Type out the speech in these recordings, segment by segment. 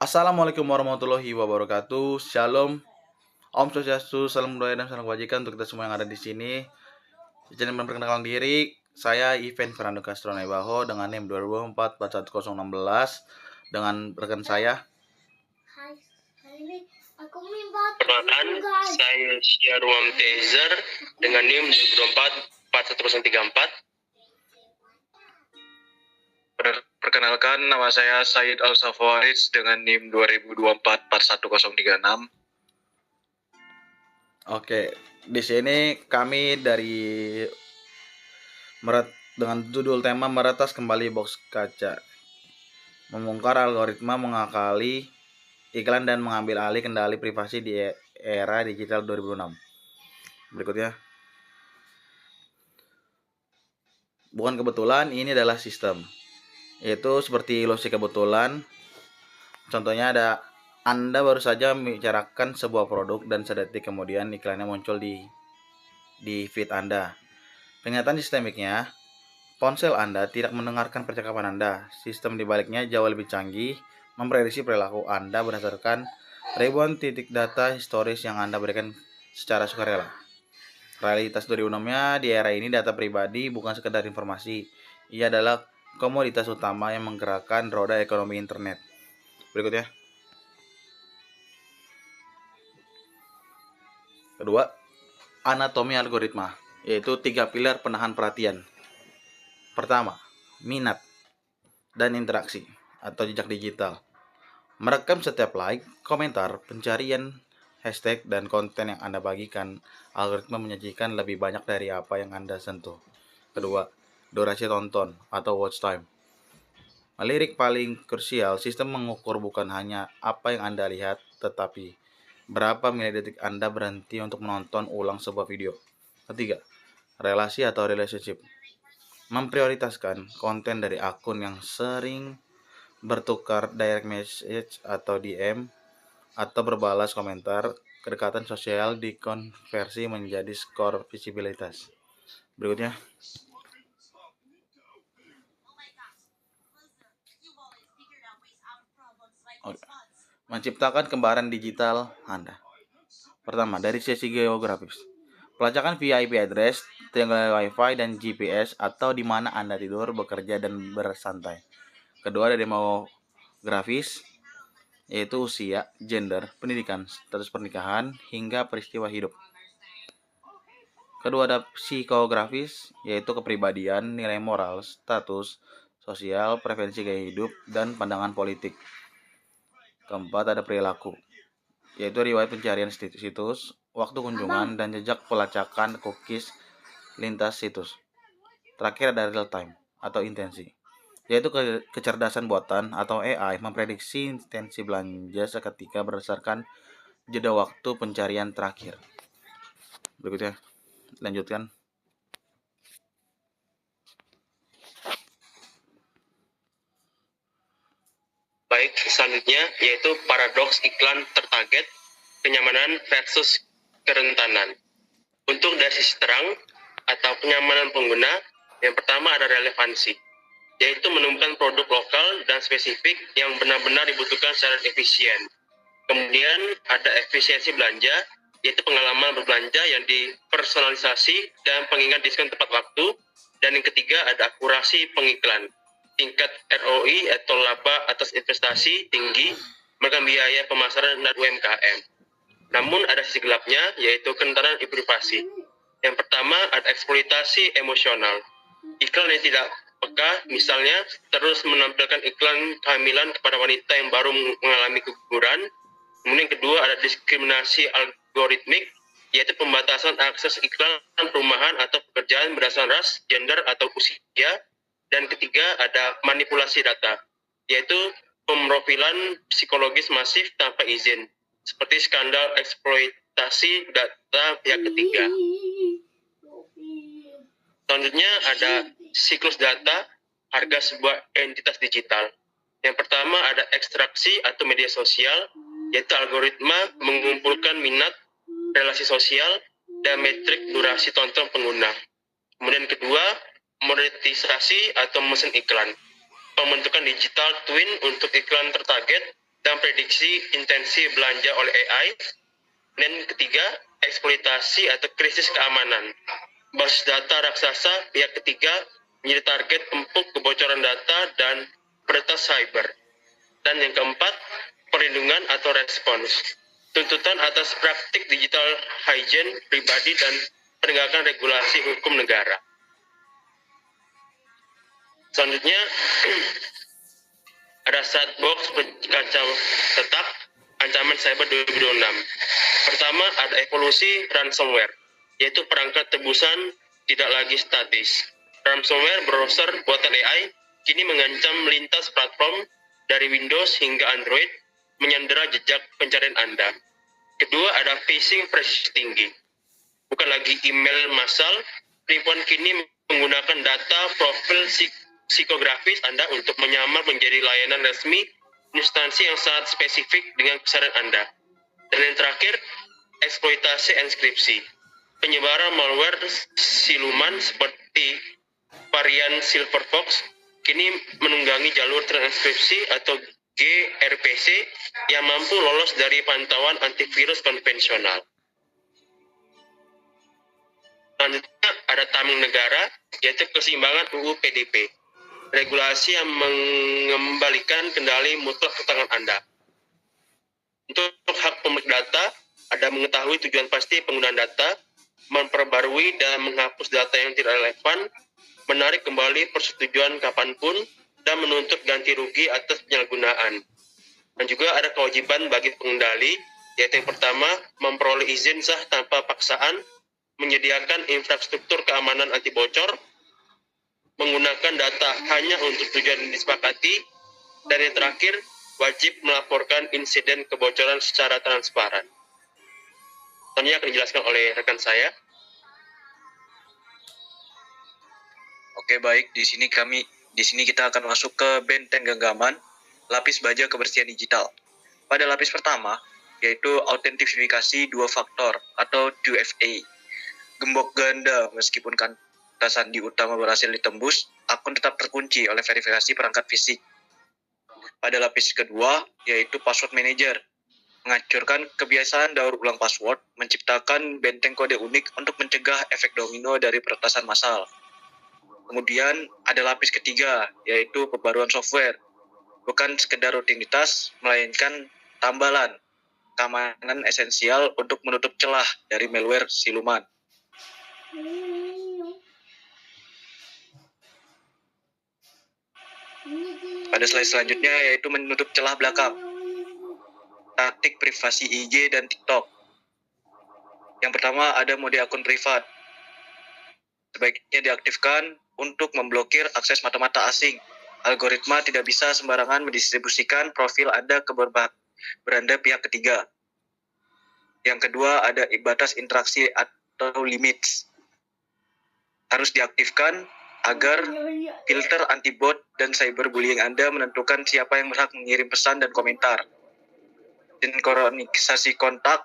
Assalamualaikum warahmatullahi wabarakatuh. Shalom, Om Swastiastu, salam budaya dan salam kebajikan untuk kita semua yang ada di sini. Izin memperkenalkan diri, saya Ivan Fernando Castro Naibaho dengan NIM 2024-41016 dengan rekan saya. Perkenalkan, saya Syaruam Tezer dengan NIM 2024-41034. Perkenalkan, nama saya Said Al-Safaris dengan NIM 2024-41036. Oke, di sini kami dengan judul tema meretas kembali box kaca, membongkar algoritma mengakali iklan dan mengambil alih kendali privasi di era digital 2006. Berikutnya. Bukan kebetulan, ini adalah sistem. Yaitu seperti ilusi kebetulan. Contohnya Anda baru saja membicarakan sebuah produk dan sedetik kemudian iklannya muncul di feed Anda. Pernyataan sistemiknya, ponsel Anda tidak mendengarkan percakapan Anda. Sistem dibaliknya jauh lebih canggih, memprediksi perilaku Anda berdasarkan ribuan titik data historis yang Anda berikan secara sukarela. Realitas 2006-nya di era ini data pribadi bukan sekedar informasi. Ia adalah komoditas utama yang menggerakkan roda ekonomi internet. Berikutnya. Kedua, anatomi algoritma, yaitu 3 pilar penahan perhatian. Pertama, minat dan interaksi atau jejak digital. Merekam setiap like, komentar, pencarian, hashtag, dan konten yang Anda bagikan. Algoritma menyajikan lebih banyak dari apa yang Anda sentuh. Kedua, durasi tonton atau watch time. Melirik paling krusial, sistem mengukur bukan hanya apa yang Anda lihat, tetapi berapa milidetik Anda berhenti untuk menonton ulang sebuah video. Ketiga, relasi atau relationship. Memprioritaskan konten dari akun yang sering bertukar direct message atau DM atau berbalas komentar. Kedekatan sosial dikonversi menjadi skor visibilitas. Berikutnya. Menciptakan kembaran digital Anda. Pertama, dari sisi geografis. Pelacakan via IP address, triangle Wi-Fi, dan GPS atau di mana Anda tidur, bekerja, dan bersantai. Kedua, dari demografis, yaitu usia, gender, pendidikan, status pernikahan, hingga peristiwa hidup. Kedua, ada psikografis, yaitu kepribadian, nilai moral, status sosial, preferensi gaya hidup, dan pandangan politik. Keempat, ada perilaku, yaitu riwayat pencarian situs, waktu kunjungan, dan jejak pelacakan cookies lintas situs. Terakhir ada real time atau intensi, yaitu kecerdasan buatan atau AI memprediksi intensi belanja seketika berdasarkan jeda waktu pencarian terakhir. Berikutnya, lanjutkan. Baik, selanjutnya yaitu paradoks iklan tertarget, kenyamanan versus kerentanan. Untuk dari sisi terang atau kenyamanan pengguna, yang pertama ada relevansi, yaitu menemukan produk lokal dan spesifik yang benar-benar dibutuhkan secara efisien. Kemudian ada efisiensi belanja, yaitu pengalaman berbelanja yang dipersonalisasi dan pengingat diskon tepat waktu. Dan yang ketiga ada akurasi pengiklan, tingkat ROI atau laba atas investasi tinggi, menekan biaya pemasaran dan UMKM. Namun ada sisi gelapnya, yaitu kerentanan privasi. Yang pertama ada eksploitasi emosional. Iklan yang tidak peka, misalnya terus menampilkan iklan kehamilan kepada wanita yang baru mengalami keguguran. Kemudian kedua ada diskriminasi algoritmik, yaitu pembatasan akses iklan perumahan atau pekerjaan berdasarkan ras, gender, atau usia. Dan ketiga ada manipulasi data, yaitu pemrofilan psikologis masif tanpa izin, seperti skandal eksploitasi data pihak ketiga. Selanjutnya ada siklus data, harga sebuah entitas digital. Yang pertama ada ekstraksi atau media sosial, yaitu algoritma mengumpulkan minat, relasi sosial, dan metrik durasi tonton pengguna. Kemudian kedua, monetisasi atau mesin iklan, pembentukan digital twin untuk iklan tertarget dan prediksi intensi belanja oleh AI. Dan ketiga, eksploitasi atau krisis keamanan. Basis data raksasa pihak ketiga menjadi target empuk kebocoran data dan peretas cyber. Dan yang keempat, perlindungan atau respons. Tuntutan atas praktik digital hygiene pribadi dan penegakan regulasi hukum negara. Selanjutnya, ada Sandbox berkaca tetap ancaman cyber 2026. Pertama, ada evolusi ransomware, yaitu perangkat tebusan tidak lagi statis. Ransomware browser buatan AI kini mengancam lintas platform dari Windows hingga Android, menyandera jejak pencarian Anda. Kedua, ada phishing presisi tinggi. Bukan lagi email massal, penipuan kini menggunakan data profil psikografis Anda untuk menyamar menjadi layanan resmi instansi yang sangat spesifik dengan kesadaran Anda. Dan yang terakhir, eksploitasi enkripsi. Penyebaran malware siluman seperti varian Silverfox kini menunggangi jalur transkripsi atau gRPC yang mampu lolos dari pantauan antivirus konvensional. Selanjutnya ada tameng negara, yaitu keseimbangan UU PDP. Regulasi yang mengembalikan kendali mutlak ke tangan Anda. Untuk hak pemilik data, ada mengetahui tujuan pasti penggunaan data, memperbarui dan menghapus data yang tidak relevan, menarik kembali persetujuan kapanpun, dan menuntut ganti rugi atas penyalahgunaan. Dan juga ada kewajiban bagi pengendali, yaitu yang pertama, memperoleh izin sah tanpa paksaan, menyediakan infrastruktur keamanan anti bocor, menggunakan data hanya untuk tujuan yang disepakati, dan yang terakhir, wajib melaporkan insiden kebocoran secara transparan. Ini akan dijelaskan oleh rekan saya. Oke, baik. Di sini kita akan masuk ke benteng genggaman, lapis baja kebersihan digital. Pada lapis pertama, yaitu autentifikasi dua faktor atau 2FA. Gembok ganda, meskipun kata sandi utama berhasil ditembus, akun tetap terkunci oleh verifikasi perangkat fisik. Pada lapis kedua, yaitu password manager, menghancurkan kebiasaan daur ulang password, menciptakan benteng kode unik untuk mencegah efek domino dari peretasan massal. Kemudian ada lapis ketiga, yaitu pembaruan software. Bukan sekedar rutinitas, melainkan tambalan keamanan esensial untuk menutup celah dari malware siluman. Pada slide selanjutnya, yaitu menutup celah belakang. Taktik privasi IG dan TikTok. Yang pertama ada mode akun privat. Sebaiknya diaktifkan untuk memblokir akses mata-mata asing. Algoritma tidak bisa sembarangan mendistribusikan profil Anda ke beranda pihak ketiga. Yang kedua ada batas interaksi atau limits. Harus diaktifkan agar filter anti-bot dan cyberbullying Anda menentukan siapa yang berhak mengirim pesan dan komentar. Sinkronisasi kontak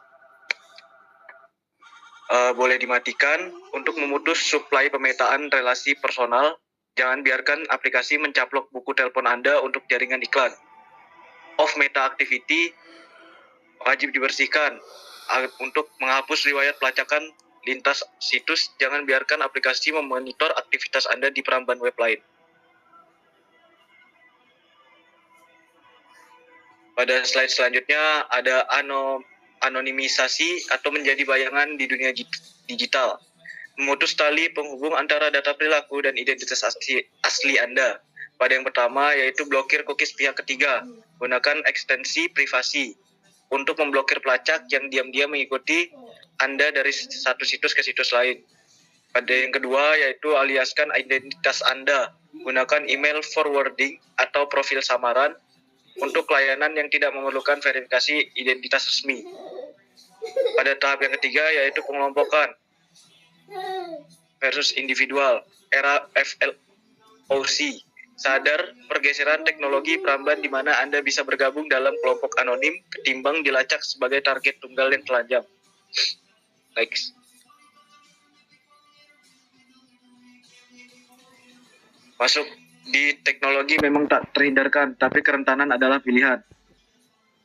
boleh dimatikan untuk memutus suplai pemetaan relasi personal. Jangan biarkan aplikasi mencaplok buku telepon Anda untuk jaringan iklan. Off meta activity wajib dibersihkan untuk menghapus riwayat pelacakan lintas situs. Jangan biarkan aplikasi memonitor aktivitas Anda di peramban web lain. Pada slide selanjutnya ada anonimisasi atau menjadi bayangan di dunia digital. Memutus tali penghubung antara data perilaku dan identitas asli Anda. Pada yang pertama yaitu blokir cookies pihak ketiga. Gunakan ekstensi privasi untuk memblokir pelacak yang diam-diam mengikuti Anda dari satu situs ke situs lain. Pada yang kedua yaitu aliaskan identitas Anda. Gunakan email forwarding atau profil samaran untuk layanan yang tidak memerlukan verifikasi identitas resmi. Pada tahap yang ketiga yaitu pengelompokan versus individual, era FLOC. Sadar pergeseran teknologi peramban di mana Anda bisa bergabung dalam kelompok anonim ketimbang dilacak sebagai target tunggal yang telanjang. Next. Masuk di teknologi memang tak terhindarkan, tapi kerentanan adalah pilihan.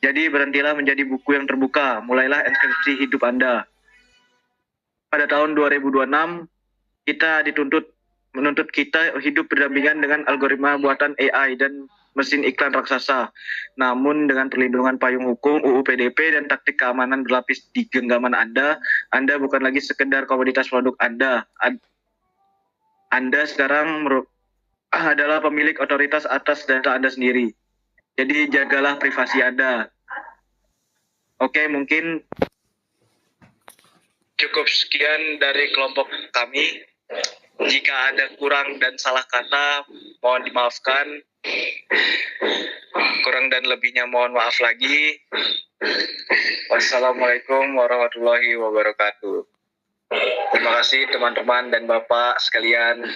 Jadi berhentilah menjadi buku yang terbuka, mulailah enskripsi hidup Anda. Pada tahun 2026, kita menuntut kita hidup berdampingan dengan algoritma buatan AI dan mesin iklan raksasa. Namun dengan perlindungan payung hukum, UU PDP, dan taktik keamanan berlapis di genggaman Anda bukan lagi sekedar komoditas produk Anda. Anda sekarang adalah pemilik otoritas atas data Anda sendiri. Jadi jagalah privasi Anda. Oke, mungkin cukup sekian dari kelompok kami. Jika ada kurang dan salah kata, mohon dimaafkan. Kurang dan lebihnya mohon maaf lagi. Wassalamualaikum warahmatullahi wabarakatuh. Terima kasih teman-teman dan Bapak sekalian.